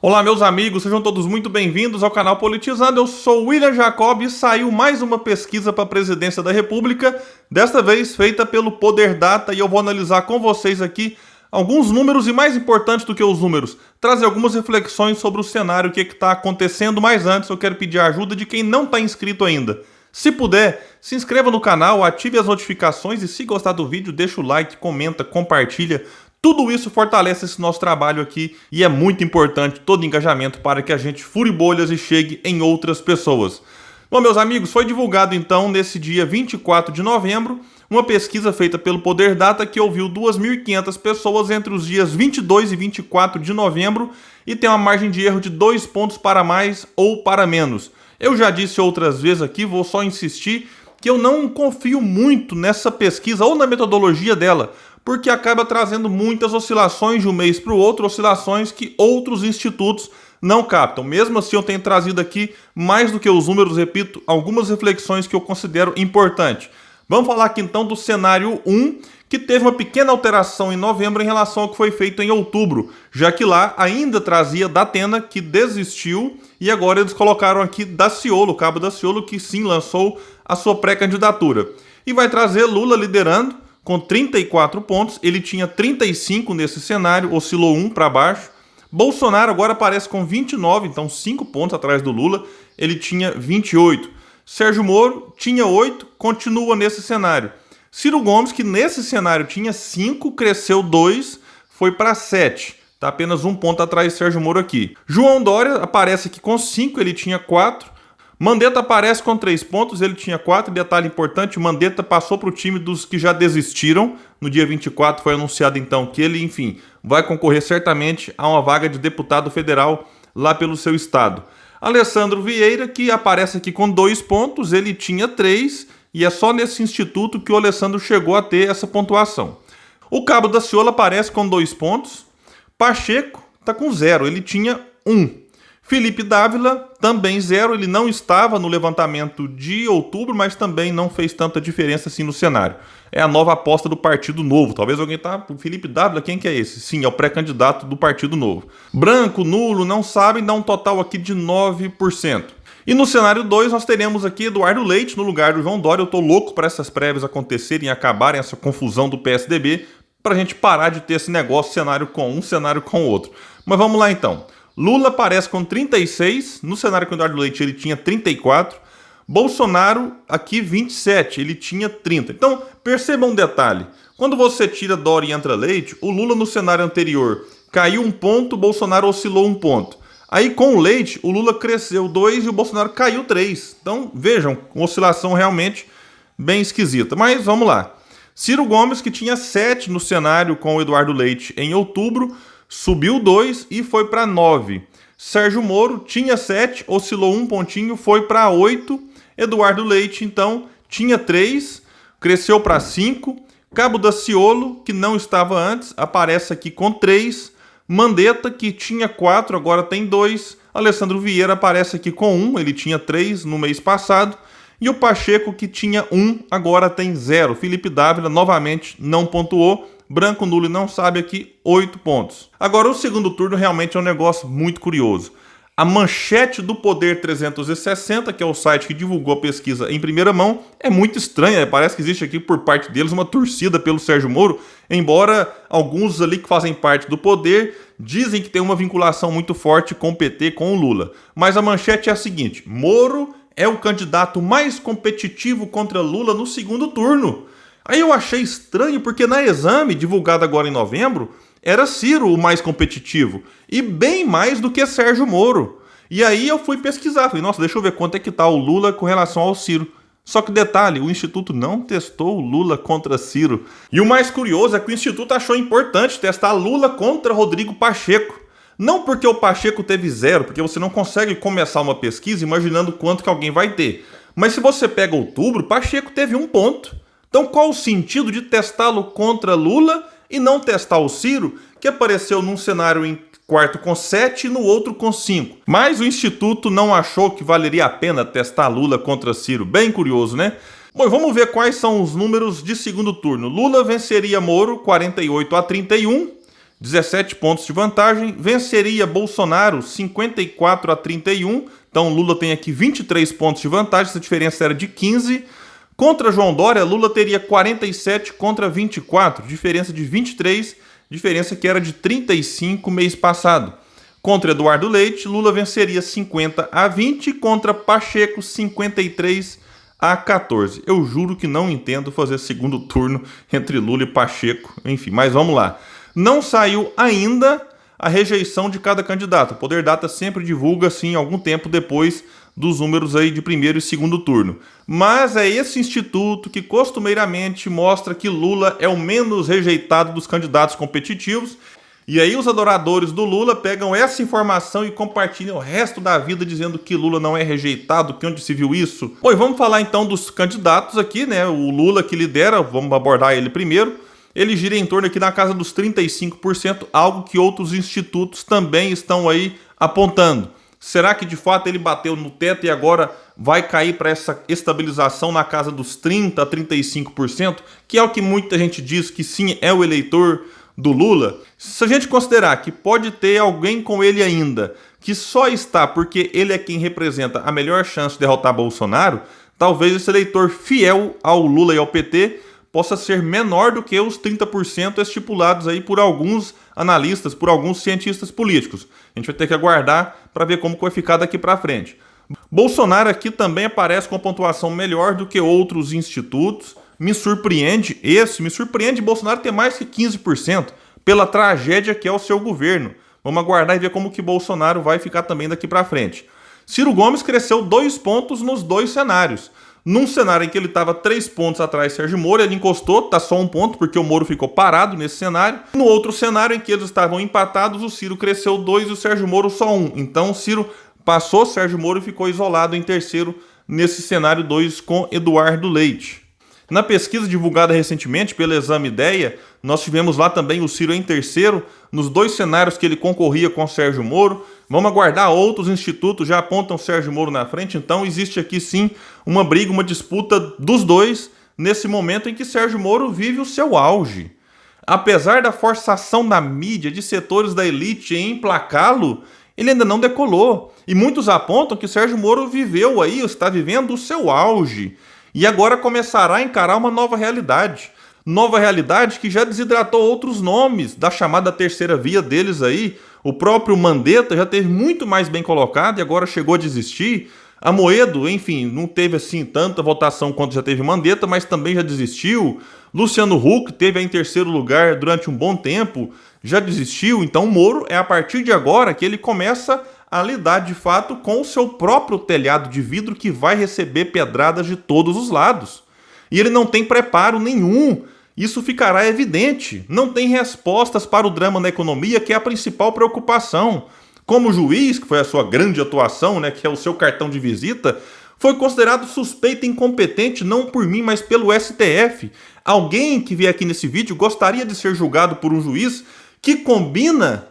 Olá, meus amigos, sejam todos muito bem-vindos ao canal Politizando. Eu sou William Jacob e saiu mais uma pesquisa para a presidência da República, desta vez feita pelo Poder Data, e eu vou analisar com vocês aqui alguns números e, mais importantes do que os números, trazer algumas reflexões sobre o cenário, o que está acontecendo. Mas antes eu quero pedir a ajuda de quem não está inscrito ainda. Se puder, se inscreva no canal, ative as notificações e, se gostar do vídeo, deixa o like, comenta, compartilha. Tudo isso fortalece esse nosso trabalho aqui e é muito importante todo engajamento para que a gente fure bolhas e chegue em outras pessoas. Bom, meus amigos, foi divulgado então nesse dia 24 de novembro uma pesquisa feita pelo Poder Data que ouviu 2.500 pessoas entre os dias 22 e 24 de novembro e tem uma margem de erro de 2 pontos para mais ou para menos. Eu já disse outras vezes aqui, vou só insistir, que eu não confio muito nessa pesquisa ou na metodologia dela, porque acaba trazendo muitas oscilações de um mês para o outro, oscilações que outros institutos não captam. Mesmo assim, eu tenho trazido aqui, mais do que os números, repito, algumas reflexões que eu considero importantes. Vamos falar aqui então do cenário 1, que teve uma pequena alteração em novembro em relação ao que foi feito em outubro, já que lá ainda trazia Datena, que desistiu, e agora eles colocaram aqui Daciolo, o Cabo Daciolo, que sim lançou a sua pré-candidatura. E vai trazer Lula liderando, com 34 pontos, ele tinha 35 nesse cenário, oscilou 1 para baixo. Bolsonaro agora aparece com 29, então 5 pontos atrás do Lula, ele tinha 28. Sérgio Moro tinha 8, continua nesse cenário. Ciro Gomes, que nesse cenário tinha 5, cresceu 2, foi para 7. Está apenas 1 ponto atrás de Sérgio Moro aqui. João Dória aparece aqui com 5, ele tinha 4. Mandetta aparece com 3 pontos, ele tinha 4, detalhe importante, Mandetta passou para o time dos que já desistiram. No dia 24 foi anunciado então que ele, enfim, vai concorrer certamente a uma vaga de deputado federal lá pelo seu estado. Alessandro Vieira, que aparece aqui com 2 pontos, ele tinha 3, e é só nesse instituto que o Alessandro chegou a ter essa pontuação. O Cabo Daciolo aparece com 2 pontos, Pacheco está com 0, ele tinha 1. Felipe Dávila, também 0, ele não estava no levantamento de outubro, mas também não fez tanta diferença assim no cenário. É a nova aposta do Partido Novo. Talvez alguém tá, Felipe Dávila, quem que é esse? Sim, é o pré-candidato do Partido Novo. Branco, nulo, não sabem, dá um total aqui de 9%. E no cenário 2 nós teremos aqui Eduardo Leite no lugar do João Dória. Eu tô louco para essas prévias acontecerem e acabarem essa confusão do PSDB, para a gente parar de ter esse negócio, cenário com um, cenário com o outro. Mas vamos lá então. Lula aparece com 36, no cenário com o Eduardo Leite ele tinha 34, Bolsonaro aqui 27, ele tinha 30. Então, perceba um detalhe, quando você tira Dória e entra Leite, o Lula no cenário anterior caiu 1 ponto, o Bolsonaro oscilou 1 ponto. Aí com o Leite, o Lula cresceu 2 e o Bolsonaro caiu 3. Então, vejam, uma oscilação realmente bem esquisita. Mas vamos lá. Ciro Gomes, que tinha 7 no cenário com o Eduardo Leite em outubro, subiu 2 e foi para 9. Sérgio Moro tinha 7, oscilou 1 pontinho, foi para 8. Eduardo Leite, então, tinha 3, cresceu para 5. Cabo Daciolo, que não estava antes, aparece aqui com 3. Mandetta, que tinha 4, agora tem 2. Alessandro Vieira aparece aqui com 1, ele tinha 3 no mês passado. E o Pacheco, que tinha 1, agora tem 0. Felipe Dávila, novamente, não pontuou. Branco, nulo e não sabe aqui, 8 pontos. Agora, o segundo turno realmente é um negócio muito curioso. A manchete do Poder 360, que é o site que divulgou a pesquisa em primeira mão, é muito estranha. Parece que existe aqui por parte deles uma torcida pelo Sérgio Moro, embora alguns ali que fazem parte do Poder dizem que tem uma vinculação muito forte com o PT, com o Lula. Mas a manchete é a seguinte: Moro é o candidato mais competitivo contra Lula no segundo turno. Aí eu achei estranho porque na Exame, divulgado agora em novembro, era Ciro o mais competitivo e bem mais do que Sérgio Moro. E aí eu fui pesquisar, falei, nossa, deixa eu ver quanto é que tá o Lula com relação ao Ciro. Só que detalhe, o Instituto não testou o Lula contra Ciro. E o mais curioso é que o Instituto achou importante testar Lula contra Rodrigo Pacheco. Não porque o Pacheco teve 0, porque você não consegue começar uma pesquisa imaginando quanto que alguém vai ter. Mas se você pega outubro, Pacheco teve 1 ponto. Então qual o sentido de testá-lo contra Lula e não testar o Ciro, que apareceu num cenário em quarto com 7 e no outro com 5? Mas o Instituto não achou que valeria a pena testar Lula contra Ciro. Bem curioso, né? Bom, vamos ver quais são os números de segundo turno. Lula venceria Moro 48 a 31. 17 pontos de vantagem, venceria Bolsonaro 54-31, então Lula tem aqui 23 pontos de vantagem, essa diferença era de 15. Contra João Dória, Lula teria 47 contra 24, diferença de 23, diferença que era de 35 mês passado. Contra Eduardo Leite, Lula venceria 50-20, contra Pacheco 53-14. Eu juro que não entendo fazer segundo turno entre Lula e Pacheco, enfim, mas vamos lá. Não saiu ainda a rejeição de cada candidato. O Poder Data sempre divulga, assim, algum tempo depois dos números aí de primeiro e segundo turno. Mas é esse instituto que costumeiramente mostra que Lula é o menos rejeitado dos candidatos competitivos. E aí os adoradores do Lula pegam essa informação e compartilham o resto da vida dizendo que Lula não é rejeitado, que onde se viu isso? Oi, vamos falar então dos candidatos aqui, né? O Lula que lidera, vamos abordar ele primeiro. Ele gira em torno aqui na casa dos 35%, algo que outros institutos também estão aí apontando. Será que de fato ele bateu no teto e agora vai cair para essa estabilização na casa dos 30% a 35%, que é o que muita gente diz que sim, é o eleitor do Lula? Se a gente considerar que pode ter alguém com ele ainda, que só está porque ele é quem representa a melhor chance de derrotar Bolsonaro, talvez esse eleitor fiel ao Lula e ao PT possa ser menor do que os 30% estipulados aí por alguns analistas, por alguns cientistas políticos. A gente vai ter que aguardar para ver como vai ficar daqui para frente. Bolsonaro aqui também aparece com uma pontuação melhor do que outros institutos. Me surpreende Bolsonaro ter mais que 15% pela tragédia que é o seu governo. Vamos aguardar e ver como que Bolsonaro vai ficar também daqui para frente. Ciro Gomes cresceu 2 pontos nos dois cenários. Num cenário em que ele estava 3 pontos atrás de Sérgio Moro, ele encostou, tá só 1 ponto, porque o Moro ficou parado nesse cenário. No outro cenário em que eles estavam empatados, o Ciro cresceu 2 e o Sérgio Moro só 1. Então o Ciro passou Sérgio Moro e ficou isolado em terceiro nesse cenário 2 com Eduardo Leite. Na pesquisa divulgada recentemente pelo Exame Ideia, nós tivemos lá também o Ciro em terceiro, nos 2 cenários que ele concorria com Sérgio Moro. Vamos aguardar, outros institutos já apontam Sérgio Moro na frente, então existe aqui sim uma briga, uma disputa dos dois, nesse momento em que Sérgio Moro vive o seu auge. Apesar da forçação da mídia, de setores da elite em emplacá-lo, ele ainda não decolou. E muitos apontam que Sérgio Moro viveu aí, está vivendo o seu auge. E agora começará a encarar uma nova realidade. Nova realidade que já desidratou outros nomes da chamada terceira via deles aí. O próprio Mandetta já teve muito mais bem colocado e agora chegou a desistir. Amoedo, enfim, não teve assim tanta votação quanto já teve Mandetta, mas também já desistiu. Luciano Huck teve em terceiro lugar durante um bom tempo, já desistiu. Então o Moro é a partir de agora que ele começa a lidar de fato com o seu próprio telhado de vidro que vai receber pedradas de todos os lados. E ele não tem preparo nenhum. Isso ficará evidente. Não tem respostas para o drama na economia, que é a principal preocupação. Como juiz, que foi a sua grande atuação, né, que é o seu cartão de visita, foi considerado suspeito e incompetente não por mim, mas pelo STF. Alguém que vier aqui nesse vídeo gostaria de ser julgado por um juiz que combina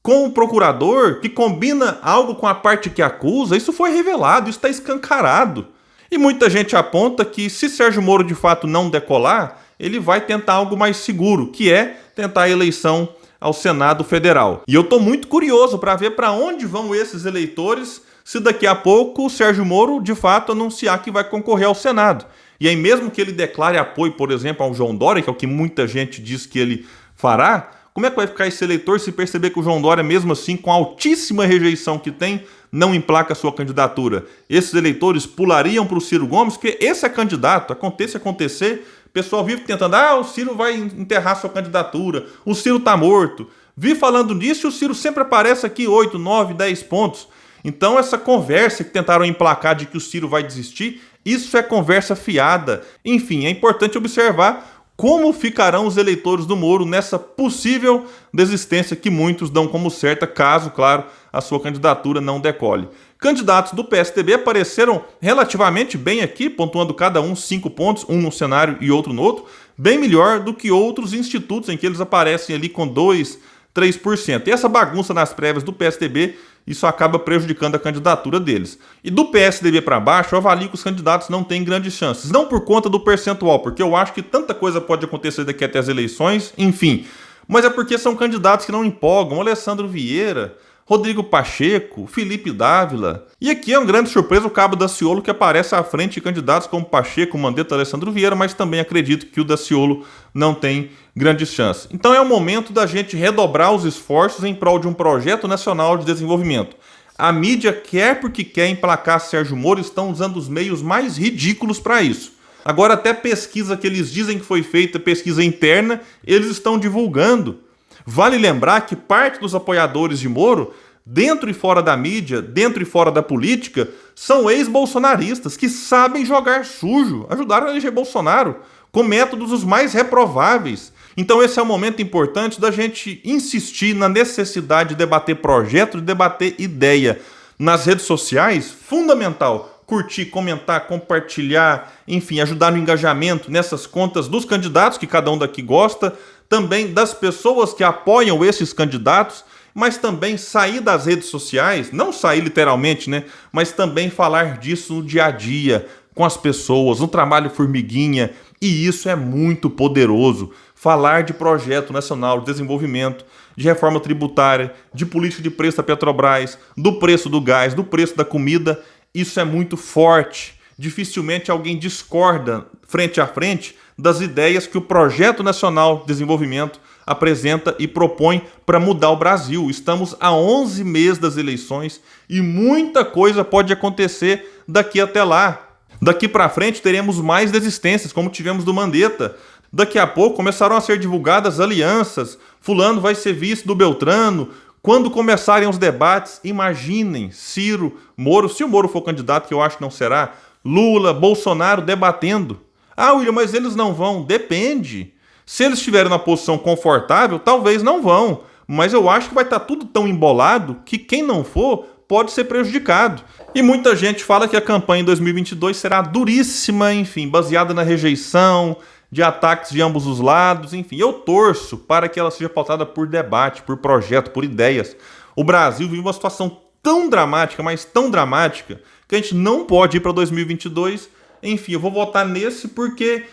com o procurador, que combina algo com a parte que acusa. Isso foi revelado, isso está escancarado. E muita gente aponta que se Sérgio Moro de fato não decolar, ele vai tentar algo mais seguro, que é tentar a eleição ao Senado Federal. E eu estou muito curioso para ver para onde vão esses eleitores se daqui a pouco o Sérgio Moro de fato anunciar que vai concorrer ao Senado. E aí mesmo que ele declare apoio, por exemplo, ao João Dória, que é o que muita gente diz que ele fará, como é que vai ficar esse eleitor se perceber que o João Dória, mesmo assim, com a altíssima rejeição que tem, não emplaca a sua candidatura? Esses eleitores pulariam para o Ciro Gomes, porque esse é candidato, acontecer, o pessoal vive tentando, o Ciro vai enterrar sua candidatura, o Ciro tá morto. Vi falando nisso e o Ciro sempre aparece aqui 8, 9, 10 pontos. Então essa conversa que tentaram emplacar de que o Ciro vai desistir, isso é conversa fiada. Enfim, é importante observar como ficarão os eleitores do Moro nessa possível desistência que muitos dão como certa, caso, claro, a sua candidatura não decole. Candidatos do PSDB apareceram relativamente bem aqui, pontuando cada um 5 pontos, um num cenário e outro no outro, bem melhor do que outros institutos em que eles aparecem ali com 2, 3%. E essa bagunça nas prévias do PSDB, isso acaba prejudicando a candidatura deles. E do PSDB para baixo, eu avalio que os candidatos não têm grandes chances. Não por conta do percentual, porque eu acho que tanta coisa pode acontecer daqui até as eleições, enfim. mas é porque são candidatos que não empolgam. Alessandro Vieira, Rodrigo Pacheco, Felipe Dávila. E aqui é uma grande surpresa o Cabo Daciolo, que aparece à frente de candidatos como Pacheco, Mandetta, Alessandro Vieira, mas também acredito que o Daciolo não tem grandes chances. Então é o momento da gente redobrar os esforços em prol de um projeto nacional de desenvolvimento. A mídia quer porque quer emplacar Sérgio Moro, estão usando os meios mais ridículos para isso. Agora até pesquisa que eles dizem que foi feita, pesquisa interna, eles estão divulgando. Vale lembrar que parte dos apoiadores de Moro, dentro e fora da mídia, dentro e fora da política, são ex-bolsonaristas que sabem jogar sujo, ajudaram a eleger Bolsonaro com métodos os mais reprováveis. Então esse é um momento importante da gente insistir na necessidade de debater projeto, de debater ideia. Nas redes sociais, fundamental curtir, comentar, compartilhar, enfim, ajudar no engajamento nessas contas dos candidatos que cada um daqui gosta, também das pessoas que apoiam esses candidatos, mas também sair das redes sociais, não sair literalmente, né? Mas também falar disso no dia a dia, com as pessoas, no trabalho formiguinha, e isso é muito poderoso. Falar de projeto nacional de desenvolvimento, de reforma tributária, de política de preço da Petrobras, do preço do gás, do preço da comida, isso é muito forte. Dificilmente alguém discorda frente a frente das ideias que o Projeto Nacional de Desenvolvimento apresenta e propõe para mudar o Brasil. Estamos a 11 meses das eleições e muita coisa pode acontecer daqui até lá. Daqui para frente teremos mais desistências, como tivemos do Mandetta. Daqui a pouco começaram a ser divulgadas alianças. Fulano vai ser vice do Beltrano. Quando começarem os debates, imaginem Ciro, Moro, se o Moro for candidato, que eu acho que não será, Lula, Bolsonaro debatendo. Ah, William, mas eles não vão. Depende. Se eles estiverem na posição confortável, talvez não vão. Mas eu acho que vai estar tudo tão embolado que quem não for pode ser prejudicado. E muita gente fala que a campanha em 2022 será duríssima, enfim, baseada na rejeição, de ataques de ambos os lados, enfim. Eu torço para que ela seja pautada por debate, por projeto, por ideias. O Brasil vive uma situação tão dramática, mas tão dramática, que a gente não pode ir para 2022. Enfim, eu vou votar nesse porque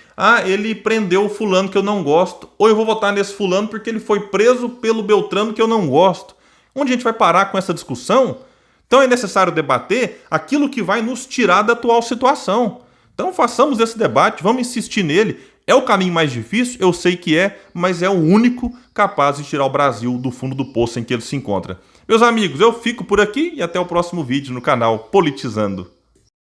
ele prendeu o fulano que eu não gosto. Ou eu vou votar nesse fulano porque ele foi preso pelo Beltrano que eu não gosto. Onde a gente vai parar com essa discussão? Então é necessário debater aquilo que vai nos tirar da atual situação. Então façamos esse debate, vamos insistir nele. É o caminho mais difícil? Eu sei que é, mas é o único capaz de tirar o Brasil do fundo do poço em que ele se encontra. Meus amigos, eu fico por aqui e até o próximo vídeo no canal Politizando.